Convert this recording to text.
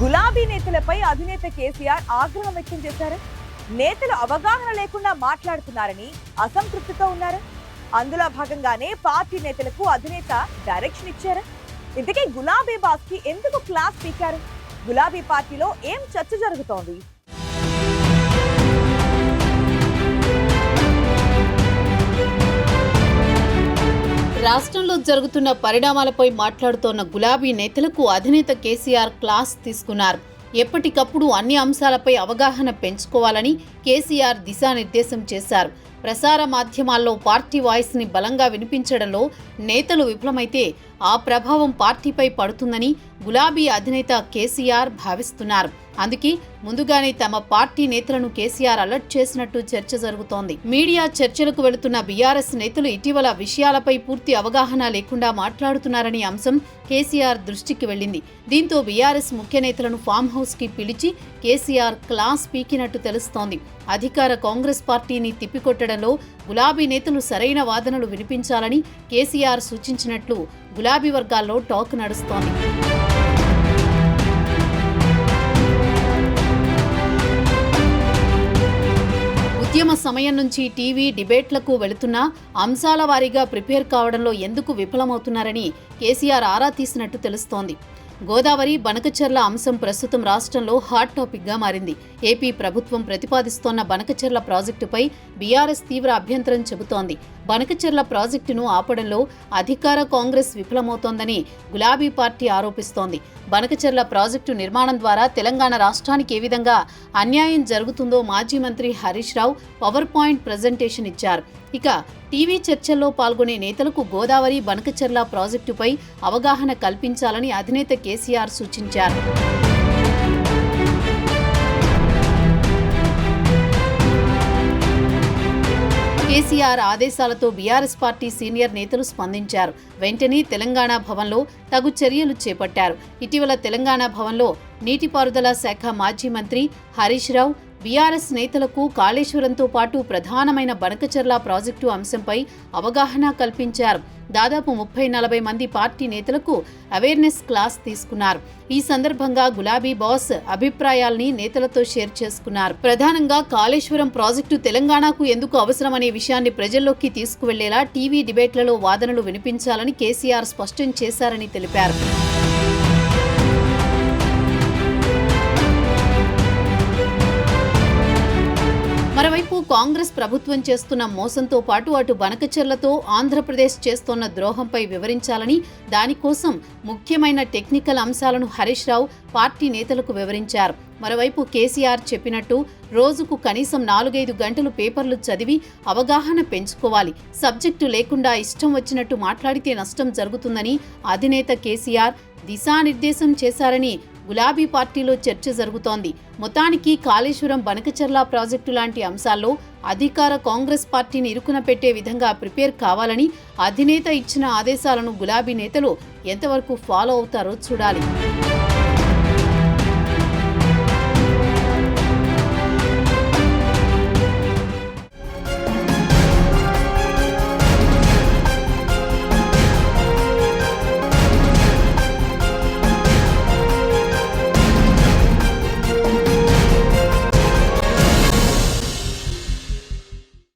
గులాబీ నేతలపై అధినేత కేసీఆర్ ఆగ్రహం వ్యక్తం చేశారు. నేతలు అవగాహన లేకుండా మాట్లాడుతున్నారని అసంతృప్తితో ఉన్నారు. అందులో భాగంగానే పార్టీ నేతలకు అధినేత డైరెక్షన్ ఇచ్చారు. ఇంతకీ గులాబీ బాస్ కి ఎందుకు క్లాస్ పీకారు? గులాబీ పార్టీలో ఏం చర్చ జరుగుతోంది? రాష్ట్రంలో జరుగుతున్న పరిణామాలపై మాట్లాడుతోన్న గులాబీ నేతలకు అధినేత కేసీఆర్ క్లాస్ తీసుకున్నారు. ఎప్పటికప్పుడు అన్ని అంశాలపై అవగాహన పెంచుకోవాలని కేసీఆర్ దిశానిర్దేశం చేశారు. ప్రసార మాధ్యమాల్లో పార్టీ వాయిస్ ని బలంగా వినిపించడంలో నేతలు విఫలమైతే ఆ ప్రభావం పార్టీపై పడుతుందని గులాబీ అధినేత కేసీఆర్ భావిస్తున్నారు. అందుకే ముందుగానే తమ పార్టీ నేతలను కేసీఆర్ అలర్ట్ చేసినట్టు చర్చ జరుగుతోంది. మీడియా చర్చలకు వెళుతున్న బీఆర్ఎస్ నేతలు ఇటీవల విషయాలపై పూర్తి అవగాహన లేకుండా మాట్లాడుతున్నారనే అంశం కేసీఆర్ దృష్టికి వెళ్లింది. దీంతో బీఆర్ఎస్ ముఖ్య నేతలను ఫామ్ హౌస్ కి పిలిచి కేసీఆర్ క్లాస్ పీకినట్టు తెలుస్తోంది. అధికార కాంగ్రెస్ పార్టీని తిప్పికొట్టడంలో గులాబీ నేతలు సరైన వాదనలు వినిపించాలని కేసీఆర్ సూచించినట్లు గులాబీ వర్గాల్లో టాక్ నడుస్తోంది. ఉద్యమ సమయం నుంచి టీవీ డిబేట్లకు వెళుతున్నా అంశాల వారీగా ప్రిపేర్ కావడంలో ఎందుకు విఫలమవుతున్నారని కేసీఆర్ ఆరా తీసినట్టు తెలుస్తోంది. గోదావరి బనకచెర్ల అంశం ప్రస్తుతం రాష్ట్రంలో హాట్ టాపిక్ గా మారింది. ఏపీ ప్రభుత్వం ప్రతిపాదిస్తోన్న బనకచెర్ల ప్రాజెక్టుపై బీఆర్ఎస్ తీవ్ర అభ్యంతరం చెబుతోంది. బనకచెర్ల ప్రాజెక్టును ఆపడంలో అధికార కాంగ్రెస్ విఫలమవుతోందని గులాబీ పార్టీ ఆరోపిస్తోంది. బనకచెర్ల ప్రాజెక్టు నిర్మాణం ద్వారా తెలంగాణ రాష్ట్రానికి ఏ విధంగా అన్యాయం జరుగుతుందో మాజీ మంత్రి Harish Rao power point presentation ఇచ్చారు. ఇక టీవీ చర్చల్లో పాల్గొనే నేతలకు గోదావరి బనకచెర్ల ప్రాజెక్టుపై అవగాహన కల్పించాలని అధినేత కేసీఆర్ సూచించారు. కేసీఆర్ ఆదేశాలతో బీఆర్ఎస్ పార్టీ సీనియర్ నేతలు స్పందించారు. వెంటనే తెలంగాణ భవన్లో తగు చర్యలు చేపట్టారు. ఇటీవల తెలంగాణ భవన్లో నీటిపారుదల శాఖ మాజీ మంత్రి హరీష్ రావు బీఆర్ఎస్ నేతలకు కాళేశ్వరంతో పాటు ప్రధానమైన బనకచెర్ల ప్రాజెక్టు అంశంపై అవగాహన కల్పించారు. దాదాపు 30-40 మంది పార్టీ నేతలకు అవేర్నెస్ క్లాస్ తీసుకున్నారు. ఈ సందర్భంగా గులాబీ బాస్ అభిప్రాయాల్ని నేతలతో షేర్ చేసుకున్నారు. ప్రధానంగా కాళేశ్వరం ప్రాజెక్టు తెలంగాణకు ఎందుకు అవసరమనే విషయాన్ని ప్రజల్లోకి తీసుకువెళ్లేలా టీవీ డిబేట్లలో వాదనలు వినిపించాలని కేసీఆర్ స్పష్టం చేశారని తెలిపారు. మరోవైపు కాంగ్రెస్ ప్రభుత్వం చేస్తున్న మోసంతో పాటు అటు బనకచెర్లతో ఆంధ్రప్రదేశ్ చేస్తోన్న ద్రోహంపై వివరించాలని, దానికోసం ముఖ్యమైన టెక్నికల్ అంశాలను హరీష్ రావు పార్టీ నేతలకు వివరించారు. మరోవైపు కేసీఆర్ చెప్పినట్టు రోజుకు కనీసం 4-5 గంటలు పేపర్లు చదివి అవగాహన పెంచుకోవాలి. సబ్జెక్టు లేకుండా ఇష్టం వచ్చినట్టు మాట్లాడితే నష్టం జరుగుతుందని అధినేత కేసీఆర్ దిశానిర్దేశం చేశారని గులాబీ పార్టీలో చర్చ జరుగుతోంది. మొత్తానికి కాళేశ్వరం బనకచెర్ల ప్రాజెక్టు లాంటి అంశాల్లో అధికార కాంగ్రెస్ పార్టీని ఇరుకున పెట్టే విధంగా ప్రిపేర్ కావాలని అధినేత ఇచ్చిన ఆదేశాలను గులాబీ నేతలు ఎంతవరకు ఫాలో అవుతారో చూడాలి.